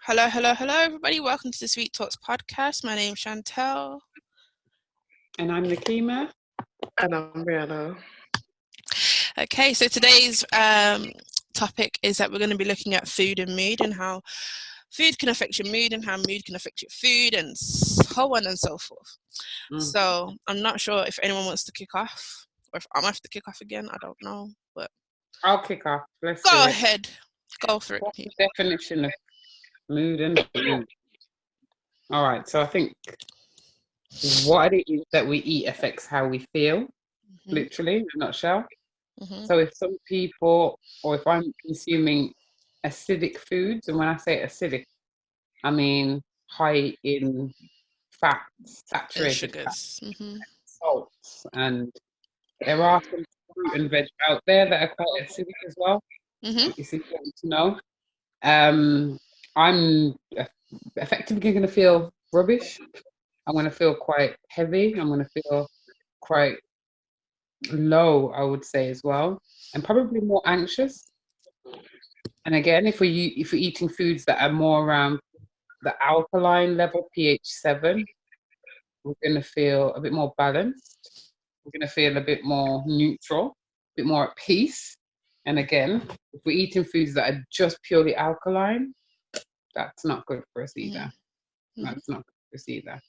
Hello, everybody. Welcome to the Sweet Talks podcast. My name's Chantel. And I'm Nakima. And I'm Brianna. Okay, so today's topic is that we're going to be looking at food and mood and how food can affect your mood and how mood can affect your food and so on and so forth. So I'm not sure if anyone wants to kick off or if I'm going to have to kick off again. I don't know, but I'll kick off. Let's go ahead. Go for it. What's the definition of mood and food? All right, so I think what it is that we eat affects how we feel, literally, in a nutshell. So if some people, or if I'm consuming acidic foods, and when I say acidic, I mean high in fats, saturated fats, salts, and there are some fruit and veg out there that are quite acidic as well. It's important to know. I'm effectively going to feel rubbish. I'm going to feel quite heavy. I'm going to feel quite low, I would say, as well, and probably more anxious. And again, if we're eating foods that are more around the alkaline level, pH 7, we're going to feel a bit more balanced. We're going to feel a bit more neutral, a bit more at peace. And again, if we're eating foods that are just purely alkaline, that's not good for us either. That's not good for us either.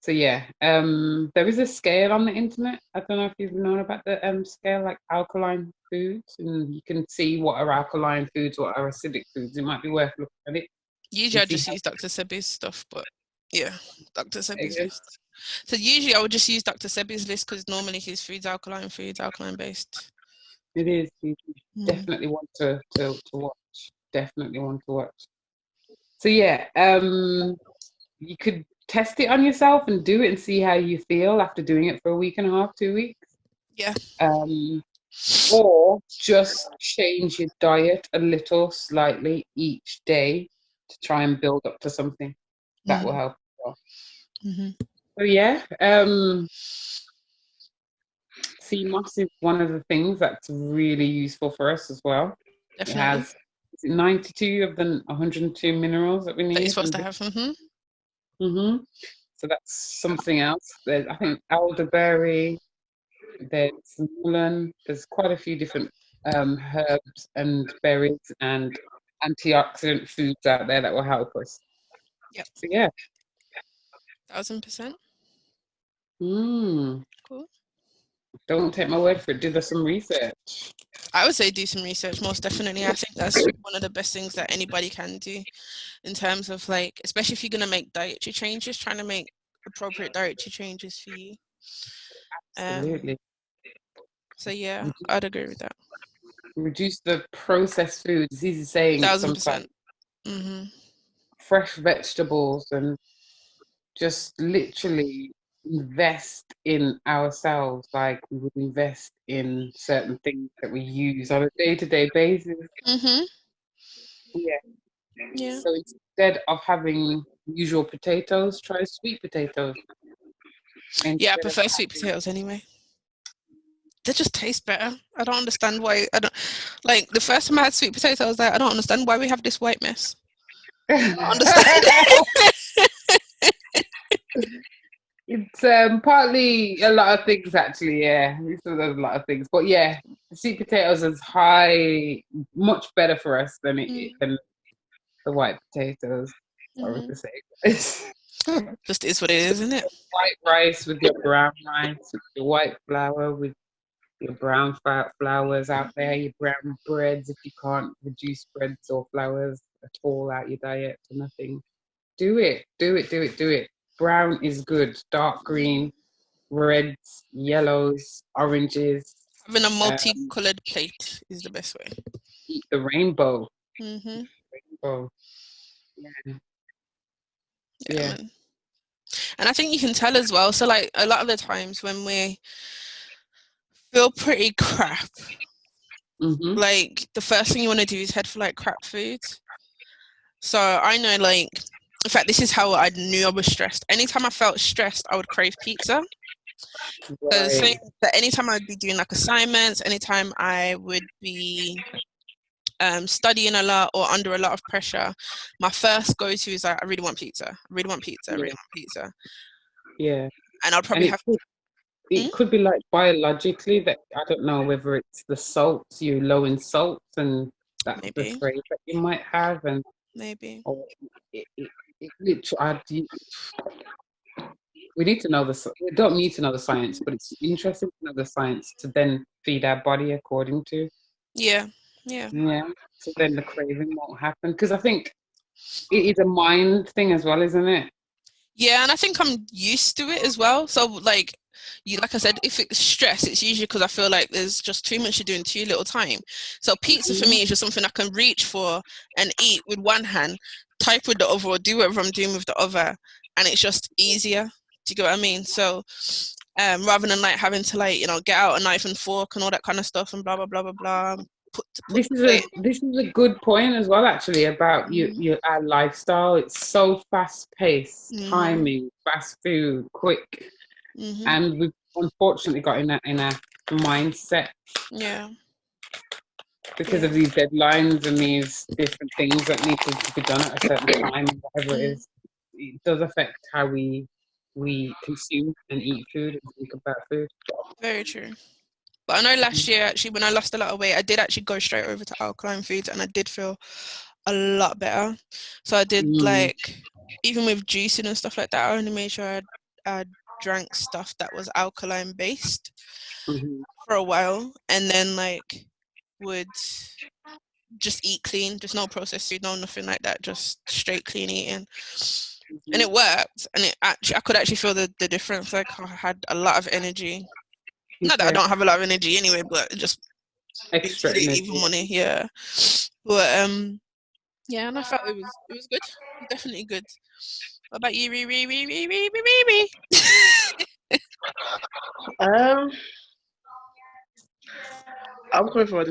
So yeah, there is a scale on the internet. I don't know if you've known about the scale, like alkaline foods, and you can see what are alkaline foods, what are acidic foods. It might be worth looking at it. Usually I just use Dr. Sebi's stuff, but yeah, Dr. Sebi's list. So usually I would just use Dr. Sebi's list because normally his food's alkaline based. It is. You definitely want to watch. Definitely want to watch. So yeah, you could test it on yourself and do it and see how you feel after doing it for a week and a half, 2 weeks. Yeah. Or just change your diet a little, slightly each day to try and build up to something that will help as well. So yeah, CMOS is one of the things that's really useful for us as well. Definitely. It has 92 of the 102 minerals that we need. That you're supposed to have. So that's something else. There's, I think, elderberry, there's mullein, there's quite a few different herbs and berries and antioxidant foods out there that will help us. Yep. So yeah. 1000%. Cool. Don't take my word for it. Do some research. I would say do some research, most definitely. I think that's one of the best things that anybody can do in terms of, like, especially if you're going to make dietary changes, trying to make appropriate dietary changes for you. Absolutely. So yeah, I'd agree with that. Reduce the processed foods. It's easy saying 1000%. Fresh vegetables and just literally invest in ourselves like we would invest in certain things that we use on a day-to-day basis. Yeah. So instead of having usual potatoes, try sweet potatoes. Yeah, I prefer sweet potatoes anyway. They just taste better. I don't understand why. I don't like the first time I had sweet potatoes. I was like, I don't understand why we have this white mess. I don't understand. It's partly a lot of things, actually. Yeah, there's a lot of things, but yeah, sweet potatoes is much better for us than the white potatoes. Sorry to say. Just is what it is, isn't it? White rice with your brown rice, with your white flour, with your brown flours out there, your brown breads. If you can't reduce breads or flours at all out your diet to nothing, do it. Brown is good. Dark green, reds, yellows, oranges. Having a multicolored plate is the best way. Eat the rainbow. Rainbow. Yeah. And I think you can tell as well. So, like, a lot of the times when we feel pretty crap, like, the first thing you want to do is head for, like, crap foods. So I know, like, in fact, this is how I knew I was stressed. Anytime I felt stressed, I would crave pizza. So anytime I would be doing, like, assignments, anytime I would be studying a lot or under a lot of pressure, my first go-to is like, I really want pizza. I really want pizza. I really want pizza. Yeah. And I'll probably have... It could be like biologically that, I don't know whether it's the salts, you're low in salts, and that's the crave that you might have, and maybe. Or we need to know we don't need to know the science, but it's interesting to know the science to then feed our body according to. Yeah. So then the craving won't happen, because I think it is a mind thing as well, isn't it? Yeah, and I think I'm used to it as well. So like I said, if it's stress, it's usually because I feel like there's just too much to do in too little time. So pizza for me is just something I can reach for and eat with one hand, type with the other, or do whatever I'm doing with the other, and it's just easier. Do you get what I mean? So rather than like having to like, get out a knife and fork and all that kind of stuff and blah blah blah blah blah. This is a good point as well, actually, about our lifestyle. It's so fast paced, timing, fast food, quick, and we've unfortunately got in our mindset. Yeah. Because of these deadlines and these different things that need to be done at a certain time, whatever it is, it does affect how we consume and eat food and think about food. Very true. But I know last year, actually, when I lost a lot of weight, I did actually go straight over to alkaline foods, and I did feel a lot better. So I did like, even with juicing and stuff like that, I only made sure I drank stuff that was alkaline based for a while, and then like would just eat clean, just no processed food, no nothing like that, just straight clean eating. And it worked, and I could actually feel the difference. Like I had a lot of energy. Not that I don't have a lot of energy anyway, but just extra energy. Even money, yeah. But yeah, and I felt it was good. Definitely good. What about you, Riri? I'm coming from a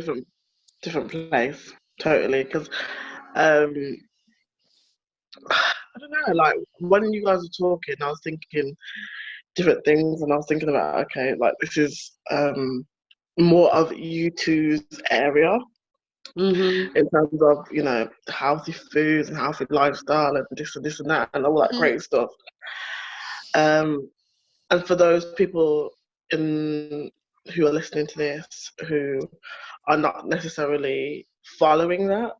different place totally, because I don't know, like when you guys were talking, I was thinking different things, and I was thinking about, okay, like this is more of you two's area in terms of healthy foods and healthy lifestyle and this and that and all that great stuff. And for those people who are listening to this who are not necessarily following that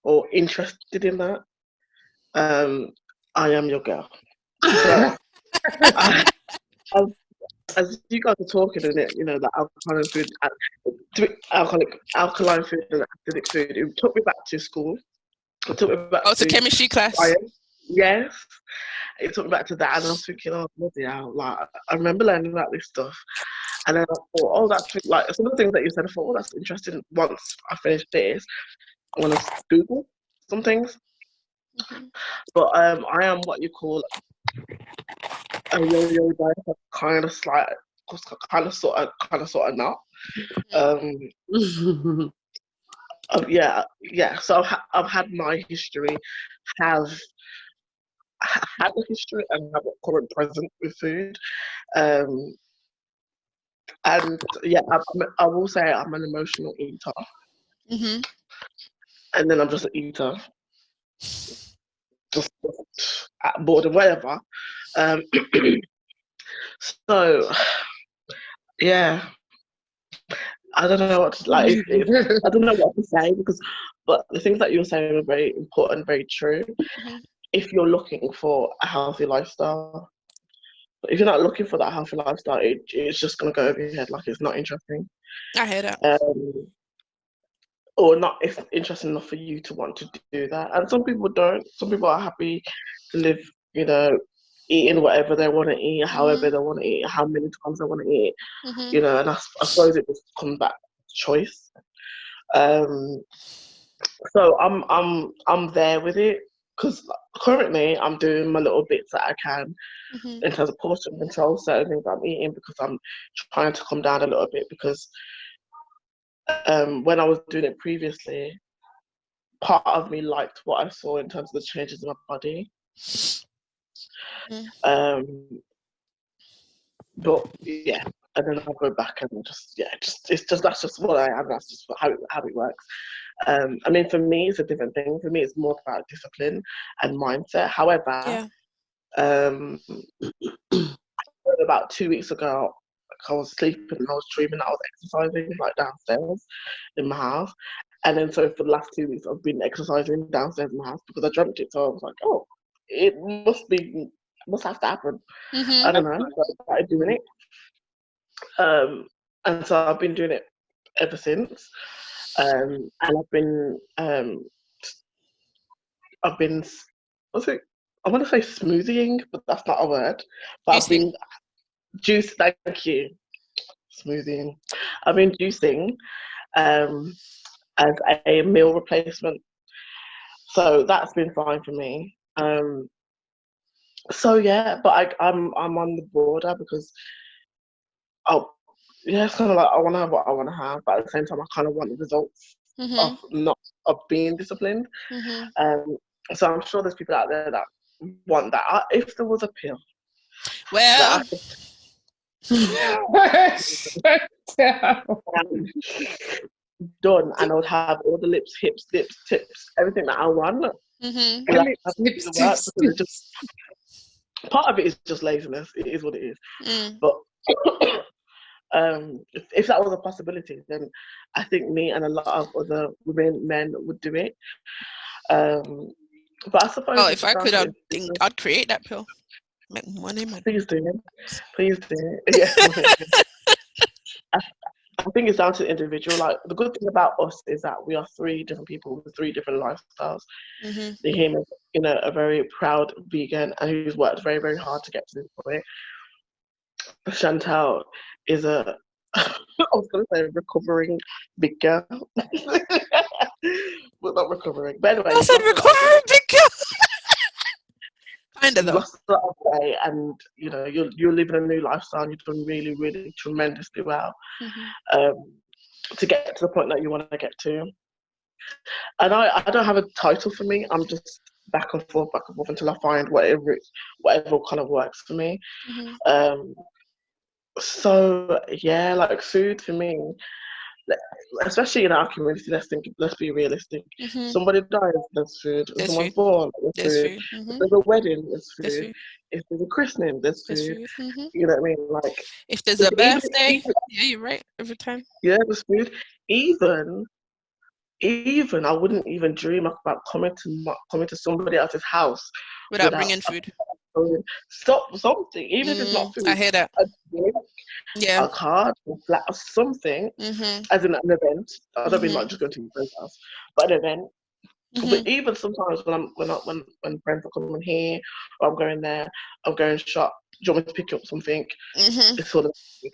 or interested in that, I am your girl. But as you guys are talking, and the alkaline food, alkaline food and acidic food, it took me back to school. It took me back to chemistry class. Science. Yes, it took me back to that, and I was thinking, oh bloody hell! Like I remember learning about this stuff, and then I thought, oh, that's like some of the things that you said. I thought, oh, that's interesting. Once I finish this, I'm gonna Google some things. But I am what you call a yo-yo diet, kind of sort of not. Yeah. So I've had my history, have had a history, and have a current present with food. And yeah, I will say I'm an emotional eater. And then I'm just an eater. Just bored or whatever. So yeah, I don't know what to, like. I don't know what to say, but the things that you're saying are very important, very true. If you're looking for a healthy lifestyle, but if you're not looking for that healthy lifestyle, it's just gonna go over your head. Like it's not interesting. I hear that. Or not interesting enough for you to want to do that. And some people don't. Some people are happy to live, eating whatever they want to eat, however they want to eat, how many times they want to eat. And I suppose it just comes back to choice. So I'm there with it, because currently I'm doing my little bits that I can in terms of portion control, certain things I'm eating, because I'm trying to come down a little bit, because when I was doing it previously, part of me liked what I saw in terms of the changes in my body. But yeah, and then I'll go back and that's just what I am. That's just how it works. I mean, for me, it's a different thing. For me, it's more about discipline and mindset. However, about 2 weeks ago, I was sleeping and I was dreaming I was exercising like downstairs in my house. And then so for the last 2 weeks, I've been exercising downstairs in my house because I dreamt it. So I was like, oh, it must have to happen. I don't know. So I started doing it. And so I've been doing it ever since. And I've been what's it? I want to say smoothieing, but that's not a word. But I've been thank you. Smoothieing. I've been juicing as a meal replacement. So that's been fine for me. So yeah, but I'm on the border because it's kind of like I want to have what I want to have, but at the same time I kind of want the results of being disciplined. So I'm sure there's people out there that want that. If there was a pill, well, done, and I would have all the lips, hips, dips, tips, everything that I want. Part of it is just laziness. It is what it is. But if that was a possibility, then I think me and a lot of other men would do it. But I suppose if I could, I'd create that pill. Make money, man. Please do. Yeah. I think it's down to the individual. Like, the good thing about us is that we are 3 different people with 3 different lifestyles. Him is, a very proud vegan and who's worked very, very hard to get to this point. Chantal is I was going to say recovering big girl. But not recovering. But anyway. I said recovering big girl. Kind of though. Lost a lot of weight, and you're living a new lifestyle, and you've done really, really tremendously well to get to the point that you want to get to. And I don't have a title for me. I'm just back and forth until I find whatever kind of works for me. So yeah, like food for me, especially in our community, let's be realistic. Somebody dies, there's food. If someone's born, there's food. If there's a wedding, there's food. If there's a christening, there's food. You know what I mean? Like, if there's a birthday, yeah, you're right. Every time. Yeah, there's food. Even I wouldn't even dream about coming to somebody else's house without bringing food. Stop something, even if it's not food. I hear that. A card, a flat, or something, as in an event. I don't mean like just going to your friend's house, but an event. But even sometimes when friends are coming here, or I'm going there, I'm going shop. Do you want me to pick up something? It's sort of food.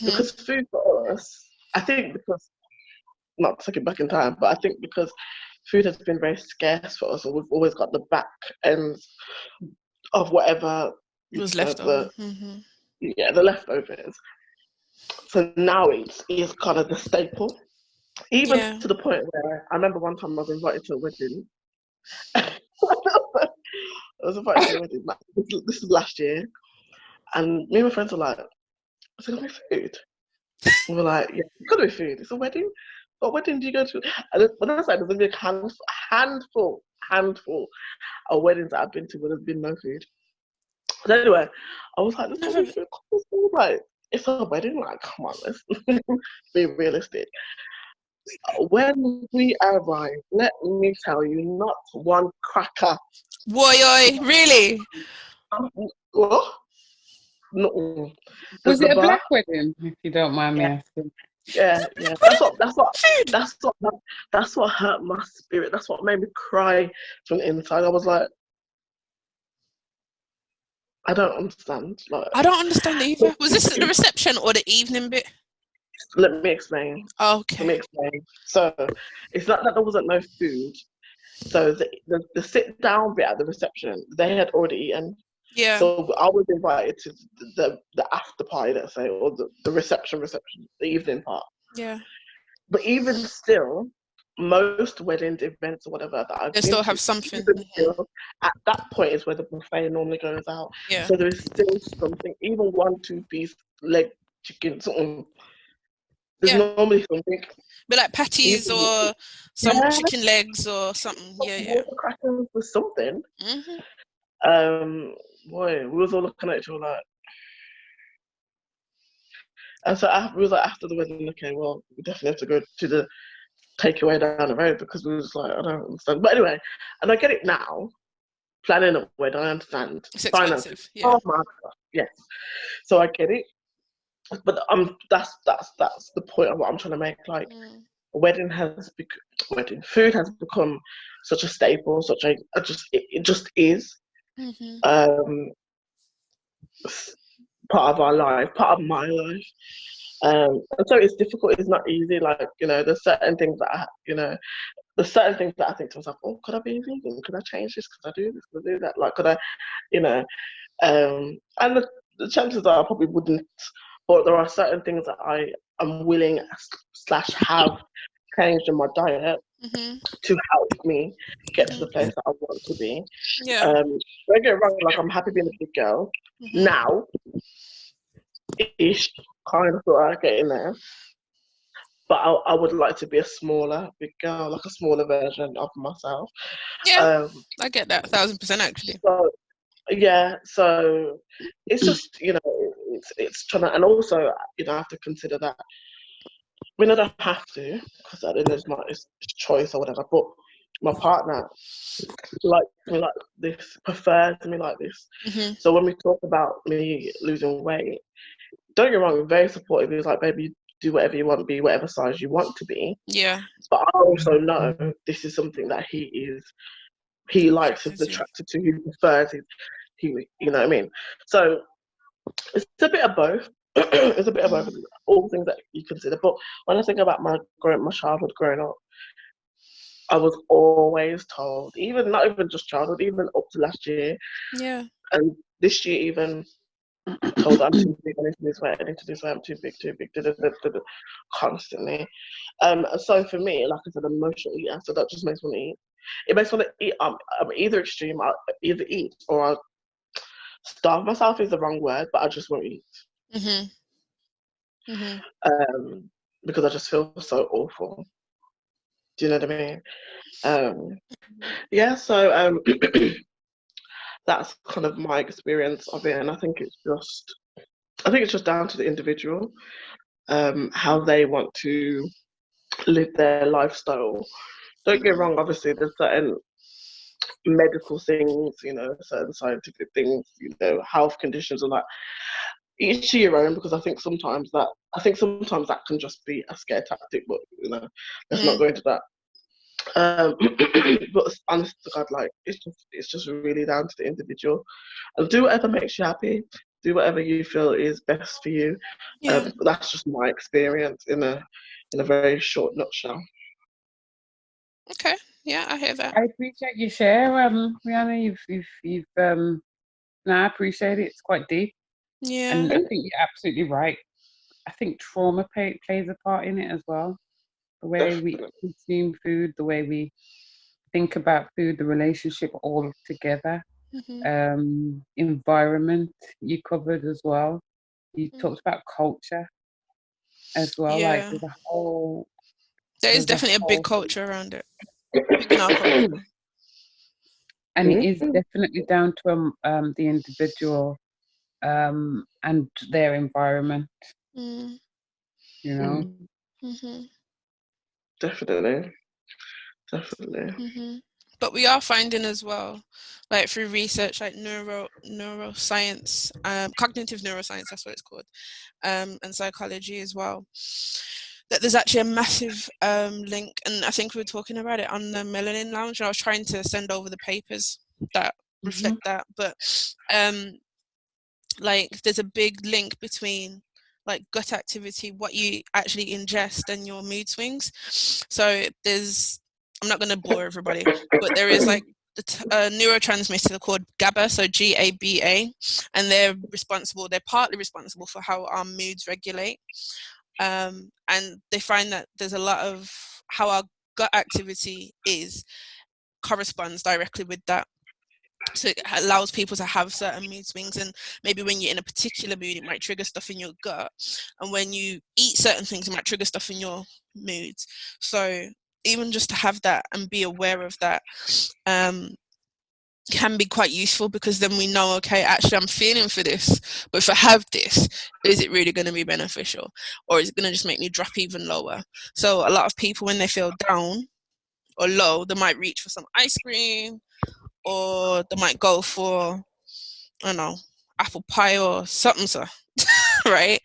Because food for us, I think, because not to take it back in time, but I think because food has been very scarce for us, or we've always got the back ends of whatever was left over. Yeah, the leftovers. So now it's kind of the staple. Even to the point where I remember one time I was invited to a wedding. I was invited to a wedding. This is last year. And me and my friends were like, is it going to be food? We were like, yeah, it's going to be food. It's a wedding. What wedding do you go to? And when I said there's going to be a handful of weddings that I've been to where there's been no food. But anyway, I was like, there's no food. Like, it's a wedding. Like, come on, let's be realistic. When we arrived, let me tell you, not one cracker. Boy, really? What? No. Was it a black wedding? If you don't mind me asking. Yeah. That's what hurt my spirit. That's what made me cry from the inside. I was like, I don't understand. Like, I don't understand either. Was this the reception or the evening bit? Let me explain. Okay. Let me explain. So it's not that there wasn't no food. So the sit down bit at the reception, they had already eaten. Yeah. So I was invited to the after party, let's say, or the reception, the evening part. Yeah. But even still, most weddings, events, or whatever that I've they still have something. Still, at that point is where the buffet normally goes out. Yeah. So there is still something, even 1-2 piece leg chicken, something. There's normally something. But like patties or some chicken legs or something. Water crackers or something. Boy, we was all looking at each other like. And so we was like, after the wedding, okay, well, we definitely have to go to the takeaway down the road, because we was like, I don't understand. But anyway, and I get it now. Planning a wedding, I understand. It's expensive. Yeah. Oh my God, yes. So I get it. But that's the point of what I'm trying to make. Like, food has become such a staple, it just is. Part of our life, part of my life. And so it's difficult. It's not easy. Like, there's certain things that I think to myself, oh, could I be vegan? Could I change this? Could I do this? Could I do that? Like, could I, and the chances are I probably wouldn't. But there are certain things that I am willing / have changed in my diet to help me get to the place that I want to be. Yeah. Don't get it wrong. Like, I'm happy being a big girl now. Ish, kind of thought I'd get in there. But I would like to be a smaller big girl, like a smaller version of myself. Yeah, I get that 1,000% actually. So, yeah, so it's just, it's trying to, and also, I have to consider that. I mean, I don't have to, because at the end of it's choice or whatever, but my partner likes me like this, prefers me like this. So when we talk about me losing weight, don't get me wrong, I'm very supportive. He's like, baby, do whatever you want, be whatever size you want to be. Yeah. But I also know this is something that he likes, is attracted to, he prefers, you know what I mean? So it's a bit of both. It's a bit of both, all things that you consider. But when I think about my childhood growing up, I was always told, not even just childhood, even up to last year. Yeah. And this year even, told I'm too big, I need to lose weight, I'm too big, constantly. So for me, like I said, I'm emotional eater, so that just makes me want to eat. It makes me want to eat. I'm either extreme, I either eat or I starve myself is the wrong word, but I just won't eat. Because I just feel so awful. Do you know what I mean? Yeah, so that's kind of my experience of it, and I think it's just down to the individual, how they want to live their lifestyle. Don't get wrong, obviously there's certain medical things, certain scientific things, health conditions and that. Each to your own, because I think sometimes that can just be a scare tactic, but let's not go into that. But honest to God, like it's just really down to the individual, and do whatever makes you happy. Do whatever you feel is best for you. That's just my experience in a very short nutshell. Okay, yeah, I hear that. I appreciate your share, Rihanna. You've I appreciate it. It's quite deep. Yeah, and I think you're absolutely right. I think trauma plays a part in it as well. The way we consume food, the way we think about food, the relationship all together. Environment you covered as well. You talked about culture as well. Yeah. Like there's a whole. There is definitely a big culture around it. Big in our culture. And it is definitely down to the individual and their environment. Definitely. But we are finding as well, like through research, like neuroscience, cognitive neuroscience, that's what it's called, and psychology as well, that there's actually a massive link, and I think we were talking about it on the Melanin Lounge, and I was trying to send over the papers that reflect that, but like there's a big link between like gut activity, what you actually ingest, and your mood swings. So I'm not going to bore everybody, but there is like the neurotransmitter called GABA, so GABA, and they're partly responsible for how our moods regulate. And they find that there's a lot of how our gut activity corresponds directly with that. allows people to have certain mood swings, and maybe when you're in a particular mood it might trigger stuff in your gut, and when you eat certain things it might trigger stuff in your moods. So even just to have that and be aware of that can be quite useful, because then we know, okay, actually I'm feeling for this, but if I have this, is it really going to be beneficial, or is it going to just make me drop even lower? So a lot of people, when they feel down or low, they might reach for some ice cream, or they might go for, I don't know, apple pie or something, so right?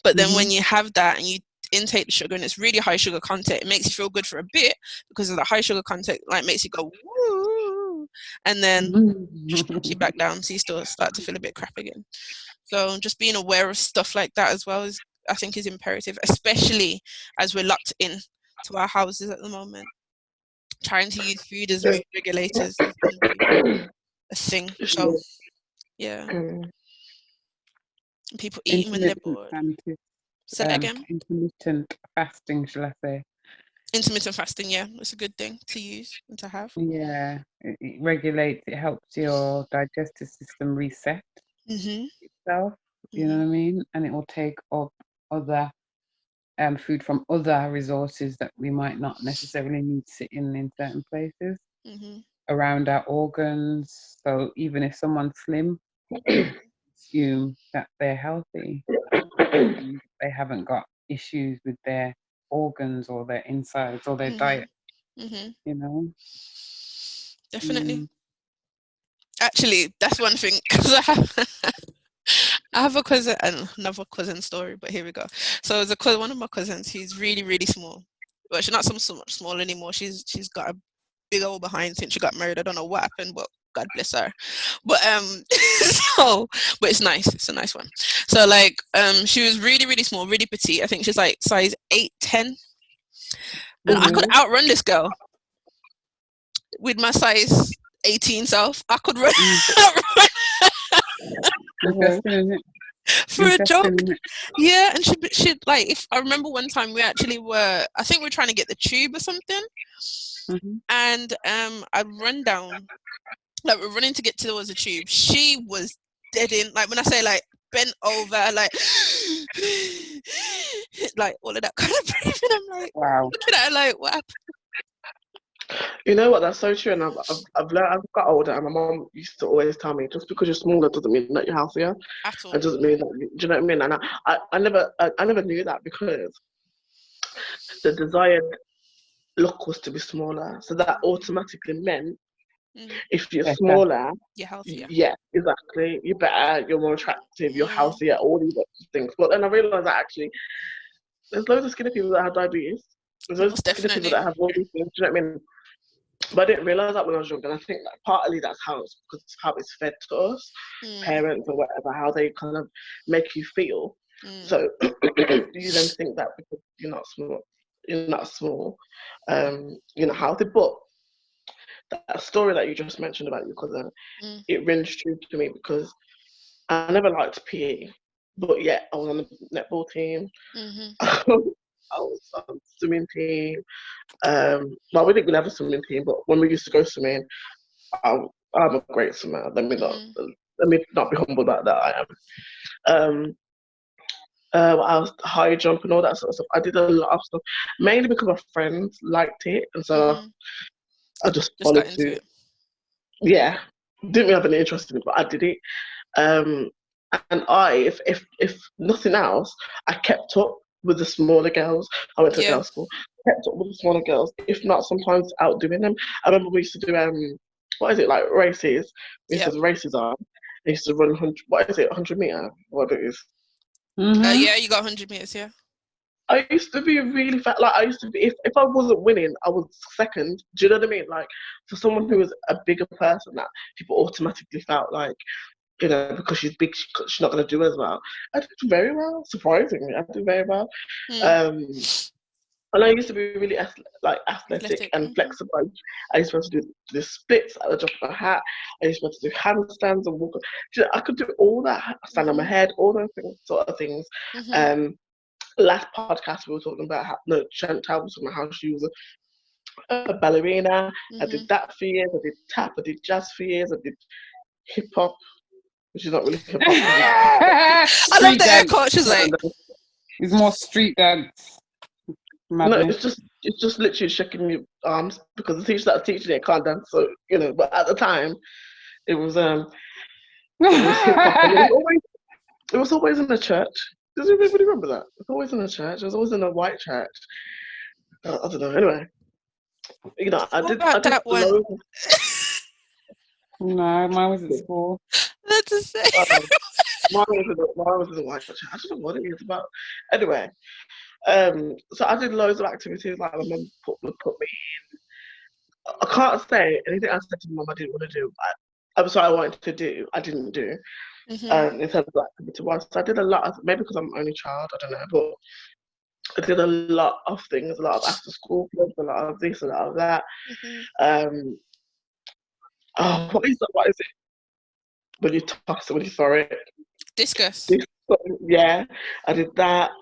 But then when you have that and you intake the sugar and it's really high sugar content, it makes you feel good for a bit because of the high sugar content, like makes you go woo, and then drops you back down, so you still start to feel a bit crap again. So just being aware of stuff like that as well is, I think, is imperative, especially as we're locked in to our houses at the moment. Trying to use food as mood regulators is going to be a thing. So yeah, people eating when they're bored. Say that again. Intermittent fasting, shall I say? Intermittent fasting, yeah, it's a good thing to use and to have. Yeah, it regulates. It helps your digestive system reset itself. You know what I mean? And it will take up other food from other resources that we might not necessarily need sitting in certain places around our organs. So even if someone's slim, assume that they're healthy. They haven't got issues with their organs or their insides or their diet. You know? Definitely. Actually, that's one thing, because I have a cousin, another cousin story, but here we go. So there's one of my cousins, he's really, really small. Well, she's not so much small anymore. She's got a big old behind since she got married. I don't know what happened, but God bless her. But but it's nice. It's a nice one. So like she was really, really small, really petite. I think she's like size 8, 10. And I could outrun this girl with my size 18 self. I could run for a jog. Yeah, and she like, if I remember one time we actually were, I think we were trying to get the tube or something. And I'd run down, like we're running to get towards the tube. She was dead in, like when I say like bent over, like like all of that kind of breathing. I'm like, wow, looking at her like, what happened? You know what? That's so true. And I've learned. I've got older, and my mom used to always tell me, just because you're smaller doesn't mean that you're healthier. At all. It doesn't mean that. Do you know what I mean? And I never knew that, because the desired look was to be smaller, so that automatically meant if you're smaller, you're healthier. Yeah, exactly. You're better. You're more attractive. You're healthier. All these things. But then I realized that actually, there's loads of skinny people that have diabetes. There's loads of skinny people that have all these things. Do you know what I mean? But I didn't realize that when I was younger. And I think that partly that's how it's fed to us, parents or whatever, how they kind of make you feel. So you then think that because you're not small, you're not healthy. But that story that you just mentioned about your cousin, it rings true to me, because I never liked PE, but yet I was on the netball team. I was on the swimming team. Well, we didn't really have a swimming team, but when we used to go swimming, I'm a great swimmer. Let me not be humble about that. I am. I was high jump and all that sort of stuff. I did a lot of stuff, mainly because my friends liked it, and so I just followed suit. Yeah, didn't really have any interest in it, but I did it. And if nothing else, I kept up with the smaller girls. I went to girls' school. Kept up with the smaller girls, if not sometimes outdoing them. I remember we used to do like races. We used to do races on. I used to run 100 meter, whatever it is. Yeah, you got 100 meters. Yeah. I used to be really fat. Like I used to be, if I wasn't winning, I was second. Do you know what I mean? Like for someone who was a bigger person, that people automatically felt like, you know, because she's big, she's not going to do as well. I did very well, surprisingly. I did very well. And I used to be really athletic and flexible. I used to be able to do the splits at the top of my hat. I used to be able to do handstands and walk. I could do all that, stand on my head, all those sort of things. Last podcast we were talking about how Chantal was talking about how she was a ballerina. I did that for years. I did tap. I did jazz for years. I did hip hop, which is not really hip hop. I love the air quote. She's like, it's more street dance. Madness. No, it's just literally shaking your arms because the teacher that's teaching it can't dance. So but at the time, it was hip hop. It was always in the church. Does anybody remember that? It was always in the church. It was always in a white church. I don't know. Anyway, I did that one. No, mine was at school. That's a say. Mine was in the white church. I don't know what it is about. Anyway, so I did loads of activities. Like my mum put me in. I can't say anything I said to my mum I didn't want to do. I'm sorry, I wanted to do. I didn't do. In terms of activity wise, so I did a lot of, maybe because I'm an only child, I don't know, but I did a lot of things, a lot of after school clubs, a lot of this, a lot of that. What is it? When you toss it, when you throw it? Discus. Yeah, I did that.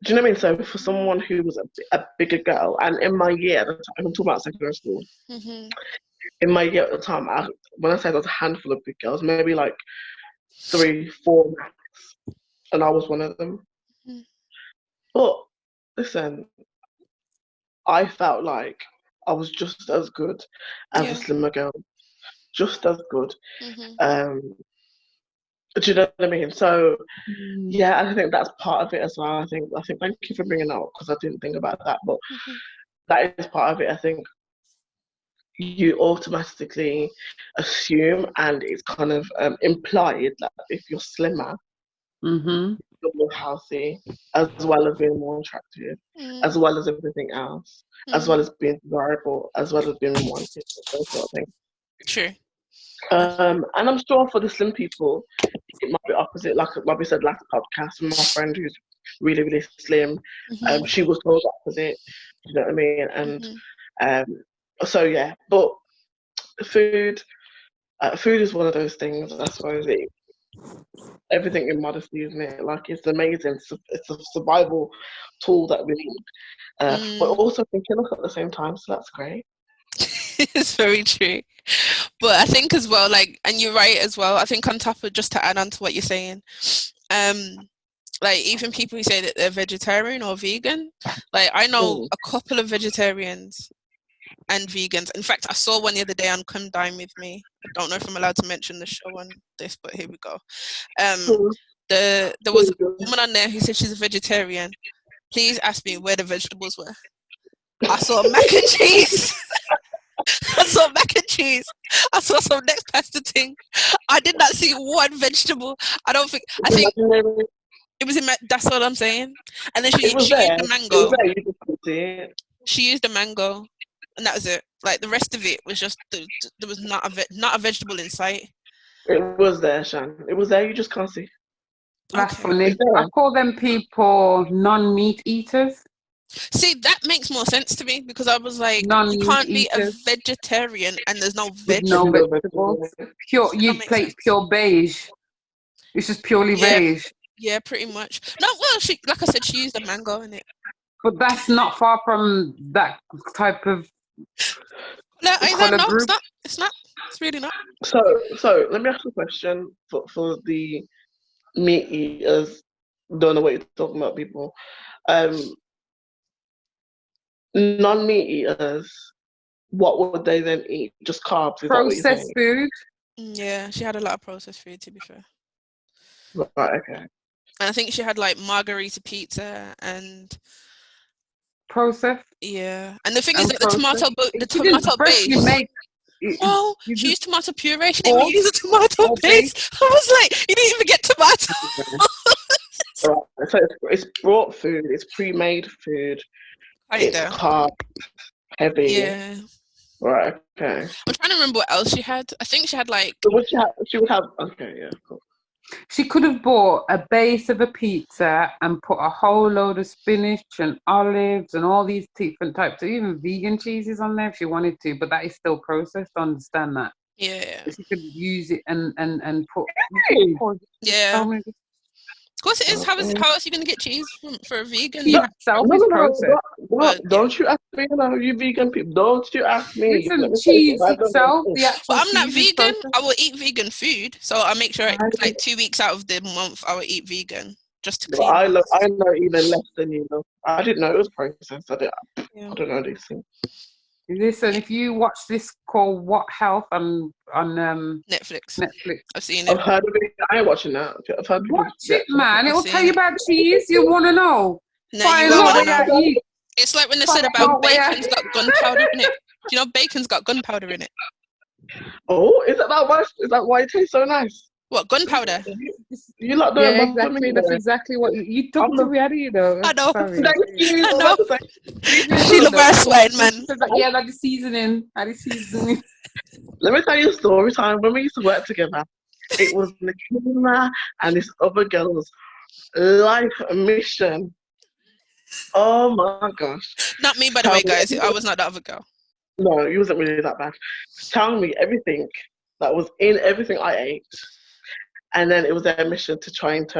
Do you know what I mean? So for someone who was a bigger girl, and in my year, I'm talking about secondary school. In my year at the time, when I say there was a handful of big girls, maybe like 3, 4 max, and I was one of them. But listen, I felt like I was just as good as a slimmer girl, just as good. Do you know what I mean? So yeah, I think that's part of it as well. I think thank you for bringing it up because I didn't think about that, but that is part of it. I think you automatically assume, and it's kind of implied that if you're slimmer, you're more healthy, as well as being more attractive, as well as everything else, as well as being desirable, as well as being wanted, those sort of things. True. And I'm sure for the slim people, it might be opposite. Like Bobby said last podcast, my friend who's really, really slim, she was told opposite. You know what I mean? And so yeah, but food is one of those things. I suppose everything in modesty, isn't it? Like it's amazing. It's a survival tool that we need, but also can kill us at the same time. So that's great. It's very true. But I think as well, like, and you're right as well, I think on top of, just to add on to what you're saying, like even people who say that they're vegetarian or vegan, like I know a couple of vegetarians and vegans. In fact, I saw one the other day on Come Dine With Me. I don't know if I'm allowed to mention the show on this, but here we go. There was a woman on there who said she's a vegetarian. Please ask me where the vegetables were. I saw mac and cheese. I saw mac and cheese. I saw some next pasta thing. I did not see one vegetable. I think it was in that's what I'm saying. And then she used the mango. She used the mango, and that was it. Like the rest of it was just there was not a vegetable in sight. It was there, Shan. It was there. You just can't see. That's funny. I call them people non-meat eaters. See, that makes more sense to me because I was like, you can't be a vegetarian and there's no vegetables. No vegetables. It's pure beige. It's just purely beige. Yeah, pretty much. No, well, she, like I said, she used a mango in it. But that's not far from that type of. No, it's not. It's not. It's really not. So let me ask you a question for the meat eaters. Don't know what you're talking about, people. Non-meat eaters, what would they then eat? Just carbs? Processed food. Yeah, she had a lot of processed food, to be fair. Right, okay. And I think she had like margarita pizza and processed. Yeah, and the thing is that the tomato base. Oh, she used tomato puree. She didn't even use a tomato base. I was like, you didn't even get tomato. Right, so it's brought food. It's pre-made food. It's carb heavy. Yeah. Right. Okay. I'm trying to remember what else she had. I think she had like. So what she would have. Okay. Yeah. Cool. She could have bought a base of a pizza and put a whole load of spinach and olives and all these different types of even vegan cheeses on there if she wanted to, but that is still processed. I understand that. Yeah. She could use it and put. Yeah. Of course it is. How else are you going to get cheese for a vegan? Cheese itself is processed. Don't you ask me, you vegan people. Don't you ask me. Listen, cheese itself, the actual But I'm not cheese vegan. I will eat vegan food. So I make sure like 2 weeks out of the month I will eat vegan. Just to clean. I know even less than you know. I didn't know it was processed. I don't know these things. Listen, if you watch this called What Health on Netflix, I've seen it. I've heard of it. I ain't watching that. I've heard watch it, man. It will tell you about cheese. You want to know? No, you won't want to know. It's like when they said about bacon's got gunpowder in it. Do you know bacon's got gunpowder in it? Oh, is that why it tastes so nice? What, gunpowder? You lot know exactly. That's exactly what you took to reality, you know. I know. Thank you. I know. She the best one, man. Yeah, like the seasoning. Let me tell you a story time. When we used to work together, it was Nikima and this other girl's life mission. Oh my gosh. Not me, by the way, guys. I was not the other girl. No, you wasn't really that bad. Tell me everything that was in everything I ate. And then it was their mission to try and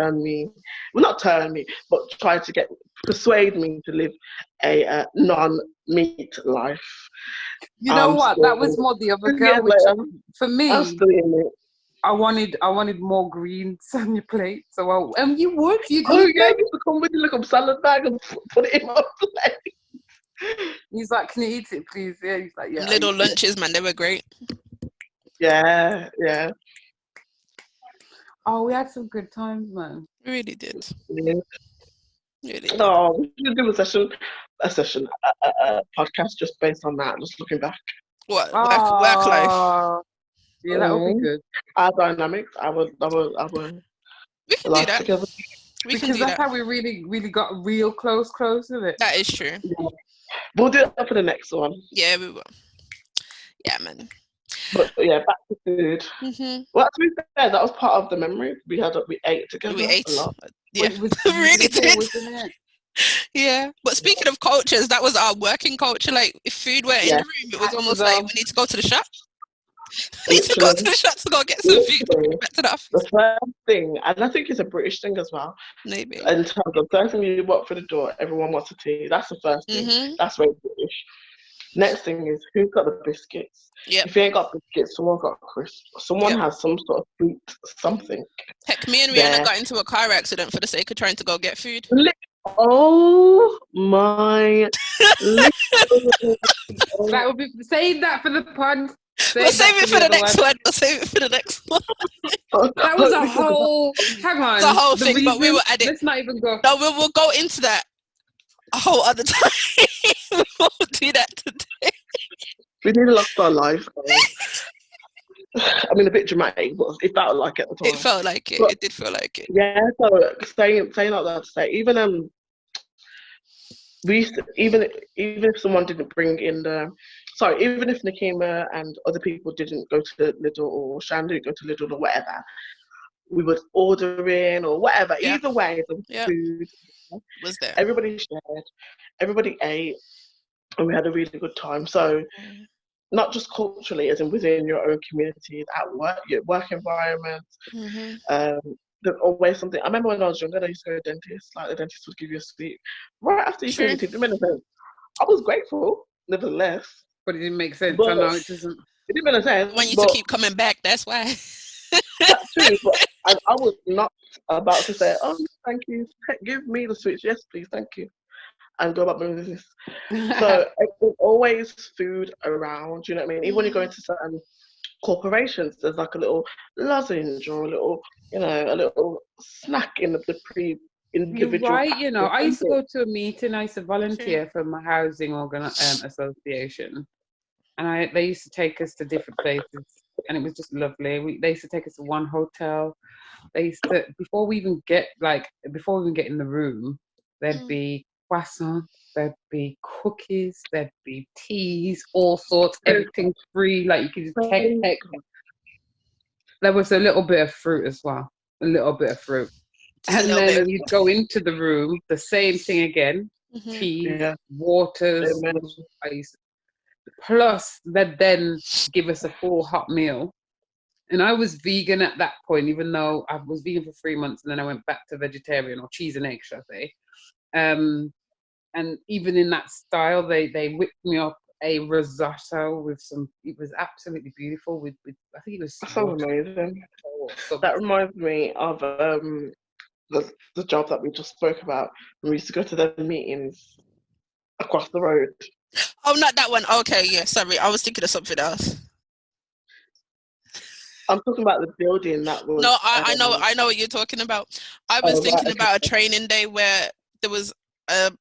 not turn me, but try to persuade me to live a non-meat life. You know what? That was more the other girl. For me, I wanted more greens on your plate. So you would. You to come with your little salad bag and put it in my plate. He's like, "Can you eat it, please?" Yeah. He's like, "Yeah." Little lunches, man. They were great. Yeah. Oh, we had some good times, man. We really did. Yeah. Really did. Oh, we should do a podcast just based on that, just looking back. What? Work life? Yeah, that would be good. Our dynamics, our we can do that. Together. Because that's how we really, really got real close, isn't it? That is true. Yeah. We'll do that for the next one. Yeah, we will. Yeah, man. But yeah, back to food. Mm-hmm. Well, to be fair, that was part of the memory. We ate together. We ate a lot. Yeah, we really did. Yeah, but speaking of cultures, that was our working culture. Like, if food were in the room, it was almost like we need to go to the shop. We need to go to the shop to go get some food. Back to the office. The first thing, and I think it's a British thing as well. Maybe. In terms of the first thing you walk through the door, everyone wants a tea. That's the first thing. Mm-hmm. That's very British. Next thing is who's got the biscuits. Yep. If you ain't got biscuits, someone's got crisps. Someone has some sort of fruit, something. Heck, me and Rihanna got into a car accident for the sake of trying to go get food. Oh my! That would be save that for the pod. We'll save it for the next one. We'll save it for the next one. That was a whole. Hang on. The whole thing, but we will add it. Let's not even go. No, we'll go into that a whole other time. We won't do that today. We nearly lost our life. I mean, a bit dramatic, but it felt like it at the time. It felt like it. It did feel like it. Yeah. So saying like that to say, even we used to, even if someone didn't bring in even if Nikima and other people didn't go to Lidl or Shan didn't go to Lidl or whatever, we would order in or whatever. Yeah. Either way, the food was there. Everybody shared, everybody ate, and we had a really good time. So not just culturally, as in within your own community, at work, your work environment. Mm-hmm. There's always something. I remember when I was younger, I used to go to the dentist. Like the dentist would give you a sweet right after you came to the medicine. I was grateful, nevertheless. But it didn't make sense. I know it doesn't. It didn't make sense. I want you to keep coming back. That's why. That's true. But I was not about to say, "Oh, thank you. Give me the sweets." Yes, please. Thank you. And go about my business. So there's always food around. You know what I mean? Even when you go into certain corporations, there's like a little lozenge or a little snack in the individual. You're right. I used to go to a meeting. I used to volunteer for my housing association, and they used to take us to different places, and it was just lovely. They used to take us to one hotel. They used to before we even get in the room, there'd be croissants, there'd be cookies, there'd be teas, all sorts, everything free. Like you could just take. There was a little bit of fruit as well, and then you'd go into the room, the same thing again, teas, waters. Plus, they'd then give us a full hot meal, And I was vegan at that point, even though I was vegan for 3 months, and then I went back to vegetarian, or cheese and eggs, shall I say. And even in that style, they whipped me up a risotto with some. It was absolutely beautiful. With I think it was. That sounds amazing. That reminds me of the job that we just spoke about. We used to go to the meetings across the road. Oh, not that one. Okay, yeah, sorry. I was thinking of something else. I'm talking about the building that was. No, I know what you're talking about. I was thinking about a training day where there was a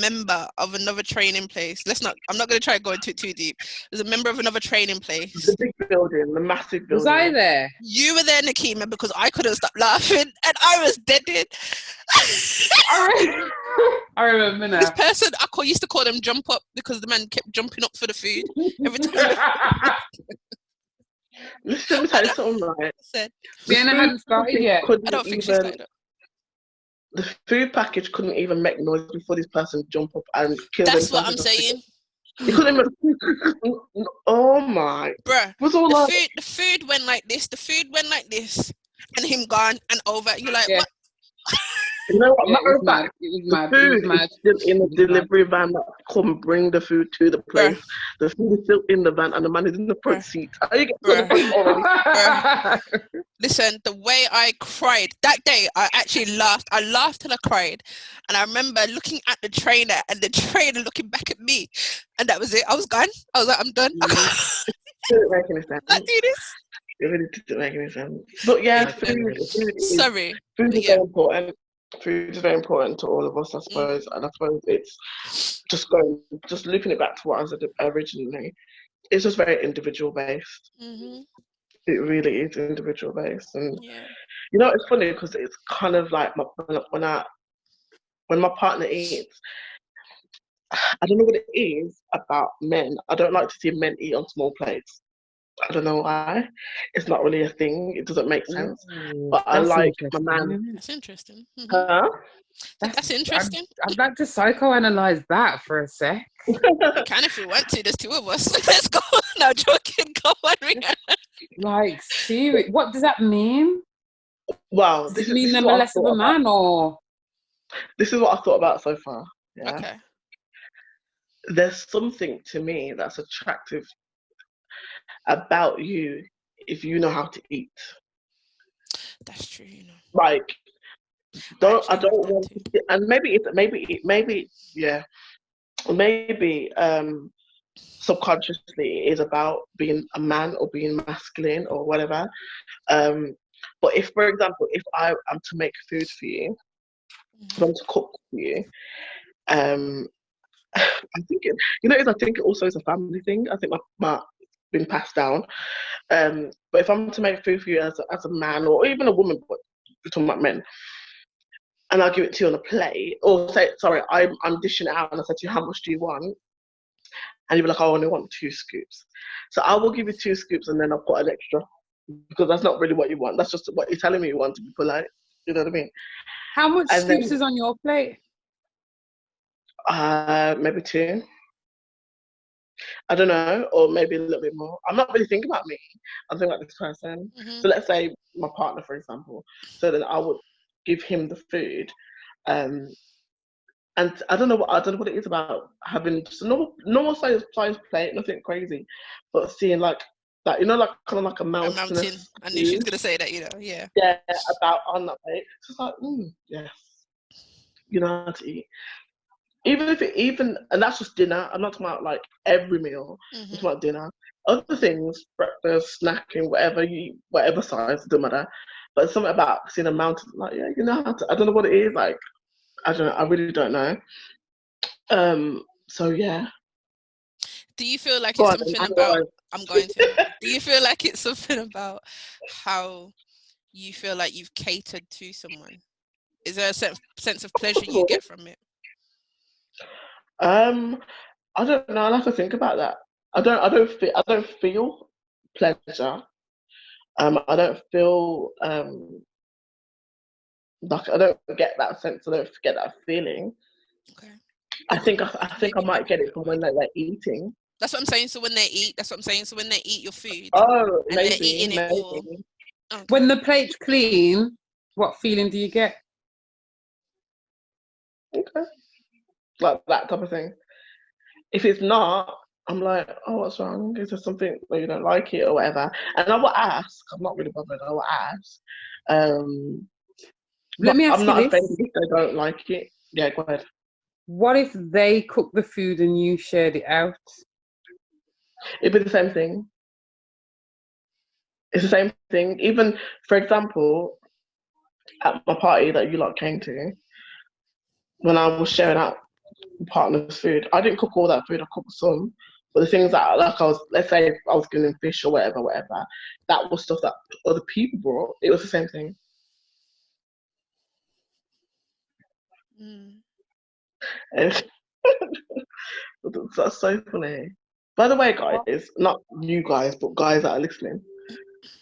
member of another training place. I'm not going to try to go into it too deep. There's a member of another training place. The big building, the massive building. Was I there? You were there, Nakima, because I couldn't stop laughing and I was deaded. I remember now. This person, used to call them Jump Up because the man kept jumping up for the food every time. Listen, it's all right. Sienna hadn't started yet. I don't think she started. The food package couldn't even make noise before this person jump up and kill them. That's what I'm saying. He couldn't even. Oh my. Bruh. The food went like this. The food went like this. And him gone and over. You're like, what? You know what? It was mad. The food is still in the delivery van that come bring the food to the place. Bruh. The food is still in the van and the man is in the front seat. How you get to the front already? Listen, the way I cried that day, I actually laughed. I laughed till I cried. And I remember looking at the trainer and the trainer looking back at me. And that was it. I was gone. I was like, I'm done. It didn't make any sense. I do this. It really didn't make any sense. But yeah, food is very important. Food is very important to all of us, I suppose. And I suppose it's just looping it back to what I said originally. It's just very individual based. Mm-hmm. It really is individual based. And you know, it's funny because it's kind of like when my partner eats, I don't know what it is about men. I don't like to see men eat on small plates. I don't know why. It's not really a thing. It doesn't make sense. But I like my man. That's interesting. Mm-hmm. Huh? That's interesting. I'd like to psychoanalyze that for a sec. You can if you want to. There's two of us. Let's go. No, joking. Go on, Rihanna. Like, seriously, what does that mean? Well, does it mean they're less of a man, or? This is what I thought about so far. Yeah. Okay. There's something to me that's attractive about you if you know how to eat. That's true, you know. Like, I don't want to, and maybe subconsciously it is about being a man or being masculine or whatever. But if, for example, if I am to make food for you, if I'm to cook for you, I think I think it also is a family thing. I think my been passed down. But if I'm to make food for you as a man or even a woman, but we're talking about men, and I'll give it to you on a plate, or say, sorry, I'm dishing it out and I said to you, how much do you want? And you'll be like, I only want 2 scoops. So I will give you 2 scoops and then I've got an extra, because that's not really what you want. That's just what you're telling me you want, to be polite. You know what I mean? How much scoops is on your plate? Maybe 2. I don't know, or maybe a little bit more. I'm not really thinking about me. I'm thinking about this person. Mm-hmm. So let's say my partner, for example. So then I would give him the food, and I don't know what it is about having just a normal size plate, nothing crazy, but seeing like that, you know, like kind of like a mountain. I knew she was gonna say that, you know, yeah. Yeah, about on that plate. It's just like, yes, you know how to eat. Even and that's just dinner. I'm not talking about like every meal. I'm talking about dinner. Other things, breakfast, snacking, whatever size, it doesn't matter. But it's something about seeing a mountain, like, yeah, you know how to, I don't know what it is, like, I don't know, I really don't know. So yeah. Do you feel like it's something about do you feel like it's something about how you feel like you've catered to someone? Is there a sense of pleasure you get from it? I don't know. I'll have to think about that. I don't feel pleasure. I don't feel like I don't get that sense. I don't get that feeling. Okay. I think I might get it from when they're eating. That's what I'm saying. So when they eat, that's what I'm saying. So when they eat your food, oh, and maybe, they're eating it all. Okay. When the plate's clean, what feeling do you get? Okay. Like that type of thing. If it's not, I'm like, oh, what's wrong? Is there something where you don't like it or whatever? And I will ask. I'm not really bothered. I will ask. Let me ask I'm not you this. offended if they don't like it. Yeah, go ahead. What if they cook the food and you shared it out? It'd be the same thing. It's the same thing. Even, for example, at my party that you lot came to, when I was sharing out partner's food, I didn't cook all that food. I cooked some, but the things that, like, let's say I was grilling fish or whatever, that was stuff that other people brought. It was the same thing. That's so funny. By the way, guys, not you guys, but guys that are listening,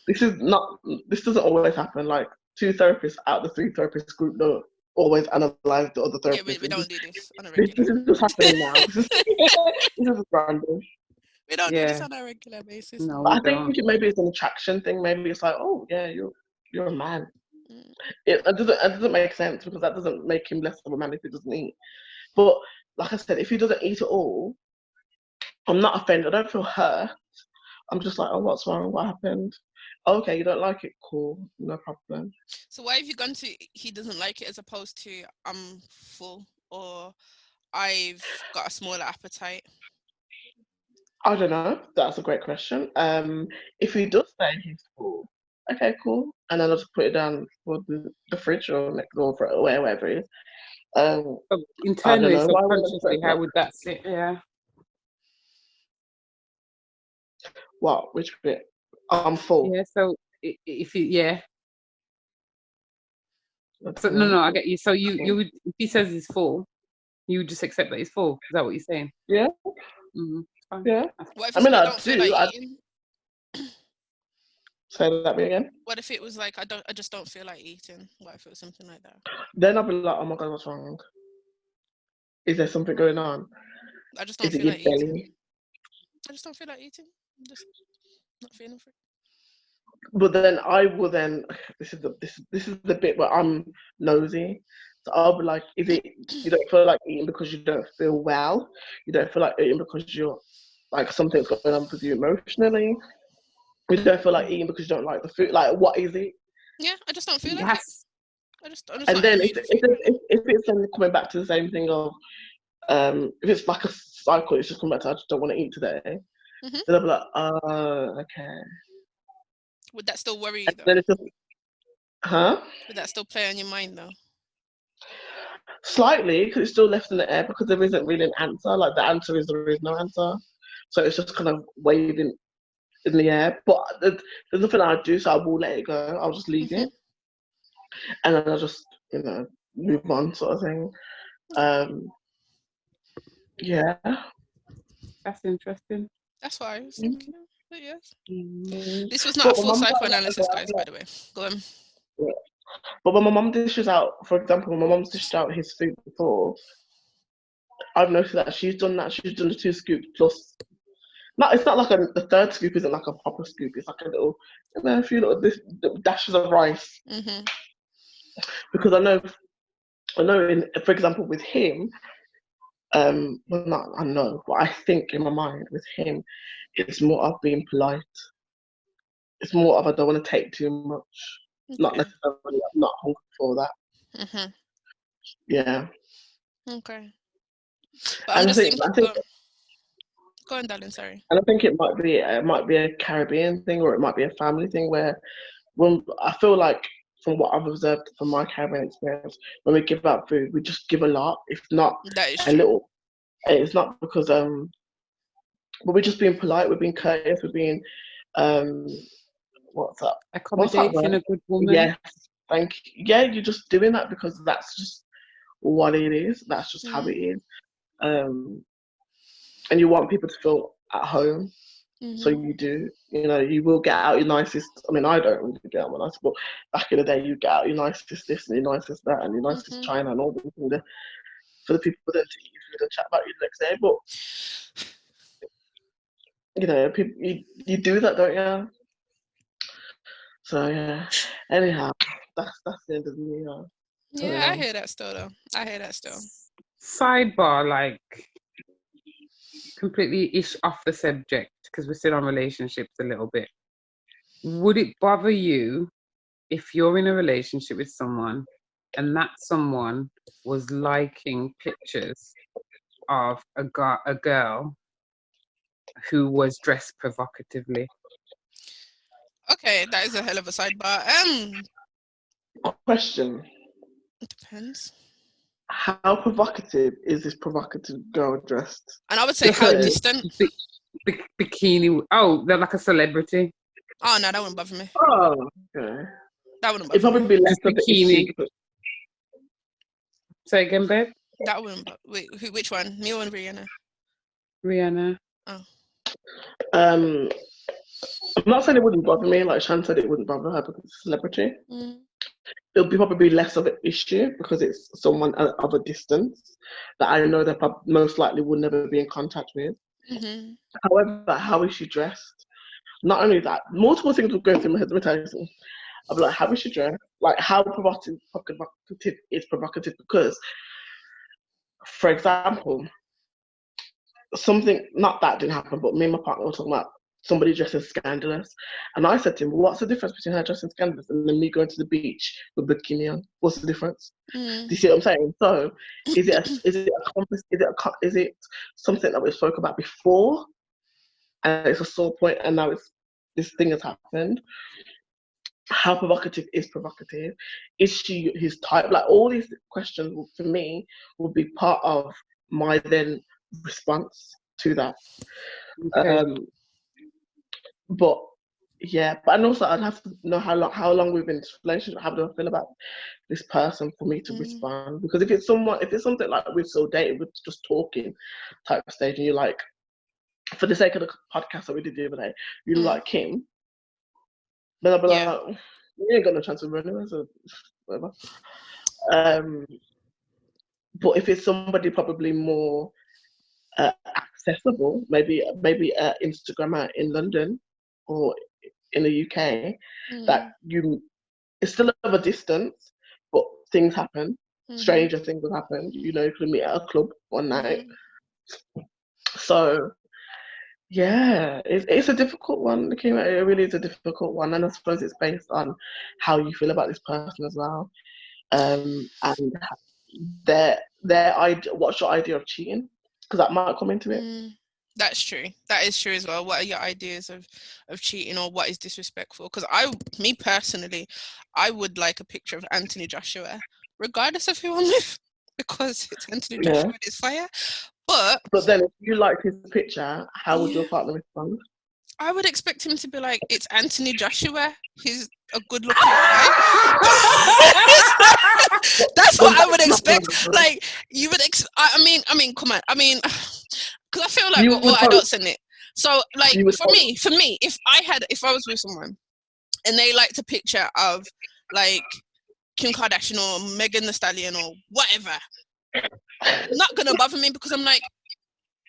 this doesn't always happen. Like, 2 therapists out of the 3 therapist group don't always analyze the other therapists. Yeah, we don't do this on a regular. This is just happening now. This is random. We don't do this on a regular basis. No, I think maybe it's an attraction thing. Maybe it's like, oh yeah, you're a man. It doesn't make sense, because that doesn't make him less of a man if he doesn't eat. But like I said, if he doesn't eat at all, I'm not offended. I don't feel hurt. I'm just like, oh, what's wrong? What happened? Okay, you don't like it? Cool, no problem. So why have you gone to he doesn't like it as opposed to I'm full or I've got a smaller appetite? I don't know. That's a great question. If he does say he's full, okay, cool, and then I'll just put it down for the fridge or next door or wherever it is. Internally, subconsciously, how would that sit? Yeah. What? Which bit? I'm full. Yeah. So if you So, no, I get you. So you would, if he says he's full, you would just accept that he's full. Is that what you're saying? Yeah. Mm-hmm. Yeah. What if I don't feel like eating? Say that bit again. What if it was like I just don't feel like eating? What if it was something like that? Then I'll be like, oh my god, what's wrong? Is there something going on? I just don't feel like eating. I just don't feel like eating. I'm just not feeling for it. But then I will this is the bit where I'm nosy. So I'll be like, is it you don't feel like eating because you don't feel well? You don't feel like eating because you're like something's going on with you emotionally? You don't feel like eating because you don't like the food? Like, what is it? Yeah, I just don't feel like it. I just and then if it's then coming back to the same thing of if it's like a cycle, it's just coming back to I just don't want to eat today. Then I'll be like, okay. Would that still worry you though? Would that still play on your mind though? Slightly, because it's still left in the air, because there isn't really an answer. Like, the answer is there is no answer. So it's just kind of waving in the air. But there's nothing I do, so I will let it go. I'll just leave it. And then I'll just, move on, sort of thing. Yeah. That's interesting. That's why I was thinking. But yes. This was not a full psychoanalysis, guys, by the way. Go on. Yeah. But when my mum dishes out, for example, when my mum's dished out his food before, I've noticed that she's done that. She's done the 2 scoops plus. It's not like the 3rd scoop isn't like a proper scoop. It's like a little, a few little dashes of rice. Because I know, for example, with him, well, not I know, but I think in my mind with him, it's more of being polite. It's more of I don't want to take too much. Not necessarily, I'm not hungry for that. Yeah. Okay. But I'm just thinking. Go on, darling. Sorry. And I think it might be a Caribbean thing, or it might be a family thing, where when I feel like, from what I've observed from my Caribbean experience, when we give out food, we just give a lot, if not a little. It's not because but we're just being polite, we're being courteous, we're being what's up? Accommodating a good woman. Yes, thank you. Yeah, you're just doing that because that's just what it is. That's just how it is. And you want people to feel at home. So you do, you will get out your nicest. I mean, I don't really get out my nicest, but back in the day, you get out your nicest this and your nicest that and your nicest china and all the for the people then to eat food and chat about you the next day. But you know, people you do that, don't you? So yeah. Anyhow, that's the end of me. Yeah, I hear that still though. I hear that still. Sidebar, like completely ish off the subject because we're still on relationships a little bit. Would it bother you if you're in a relationship with someone and that someone was liking pictures of a girl who was dressed provocatively? Okay, that is a hell of a sidebar. Question. It depends. How provocative is this provocative girl dressed? And I would say how distant. Bikini. Oh, they're like a celebrity. Oh no, that wouldn't bother me. Oh, okay. That wouldn't bother It'd probably me. be less of an issue. Say again, babe. That wouldn't. Wait, which one? Me or Rihanna? Rihanna. Oh. I'm not saying it wouldn't bother me. Like Shan said, it wouldn't bother her because it's a celebrity. It'll be probably less of an issue because it's someone of a distance that I know they most likely will never be in contact with. Mm-hmm. However, how is she dressed? Not only that, multiple things will go through my head. Let me tell you something. I'll be like, how is she dressed? Like, how provocative is provocative? Because, for example, something, not that didn't happen, but me and my partner were talking about somebody dressed as scandalous. And I said to him, what's the difference between her dressing scandalous and then me going to the beach with bikini on? What's the difference? Do you see what I'm saying? So, is it something that we spoke about before? And it's a sore point, and now this thing has happened. How provocative is provocative? Is she his type? Like, all these questions for me will be part of my then response to that. Okay. But and also I'd have to know how long we've been in this relationship. How do I feel about this person for me to respond? Because if it's something like we're so dated, we're just talking type of stage, and you're like, for the sake of the podcast that we did the other day, you like him, then I'll be like, you ain't got no chance of running, so whatever. But if it's somebody probably more accessible, maybe an Instagrammer in London or in the UK, that it's still of a distance, but things happen. Stranger things have happened. You know, you could meet at a club one night. So, yeah, it's a difficult one. It really is a difficult one, and I suppose it's based on how you feel about this person as well, and their idea. What's your idea of cheating? Because that might come into it. That's true. That is true as well. What are your ideas of cheating, or what is disrespectful? Because me personally, I would like a picture of Anthony Joshua, regardless of who I'm with, because it's Anthony Joshua and it's fire. But then if you liked his picture, how would your partner respond? I would expect him to be like, it's Anthony Joshua. He's a good-looking guy. That's what I would expect. Like, you would I mean, come on. I mean, because I feel like we're all adults in it. So, like, for me, if I was with someone and they liked a picture of, like, Kim Kardashian or Megan Thee Stallion or whatever, not gonna bother me, because I'm like,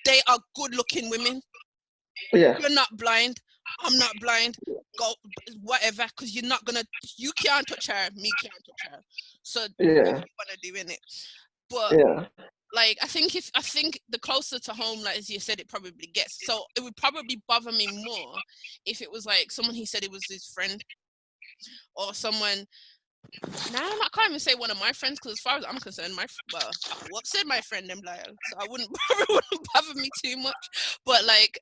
they are good-looking women. Yeah. You're not blind. I'm not blind. Go whatever, because you can't touch her. Me can't touch her. So what you want to do in it? But like, I think the closer to home, like as you said, it probably gets. So it would probably bother me more if it was like someone he said it was his friend, or someone. I can't even say one of my friends, because as far as I'm concerned, what said my friend them like, so I wouldn't bother me too much. But like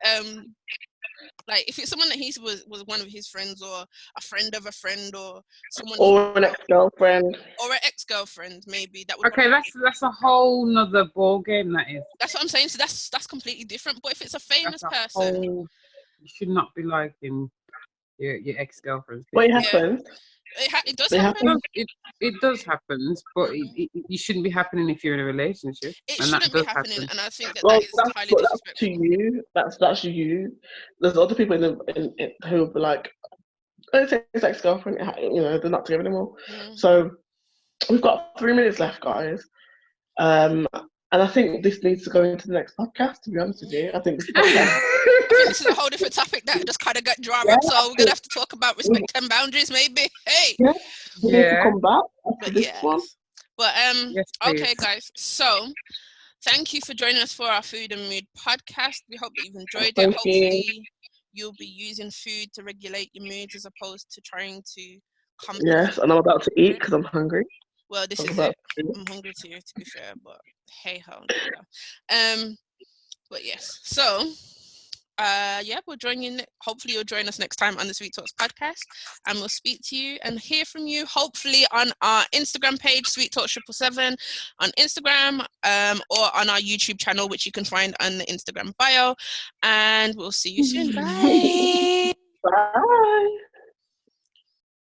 if it's someone that he was one of his friends, or a friend of a friend, or someone, or an ex-girlfriend, maybe that would. Okay, that's a whole nother ball game. That is. That's what I'm saying. So that's completely different. But if it's a famous person, you should not be liking your ex-girlfriend's. But it happens. It does happen. It does happen, but it shouldn't be happening if you're in a relationship. It shouldn't be happening, and I think that is highly disrespectful. That's to you. That's you. There's other people in who will be like, it's his ex-girlfriend. You know, they're not together anymore. So we've got 3 minutes left, guys. And I think this needs to go into the next podcast. To be honest with you, I think this podcast think this is a whole different topic that just kind of got drawn up. So we're gonna have to talk about respect and boundaries, maybe. Hey. Yeah. Come back after But this one. But Yes, okay, guys. So thank you for joining us for our Food and Mood podcast. We hope that you've enjoyed it. Hopefully, you'll be using food to regulate your moods as opposed to trying to come. Yes, and I'm about to eat because I'm hungry. Well, this is it. I'm hungry too, to be fair, but hey ho. But yes. So we'll join you. Hopefully, you'll join us next time on the Sweet Talks podcast, and we'll speak to you and hear from you. Hopefully, on our Instagram page, Sweet Talk 777, on Instagram, or on our YouTube channel, which you can find on the Instagram bio. And we'll see you soon. Bye. Bye.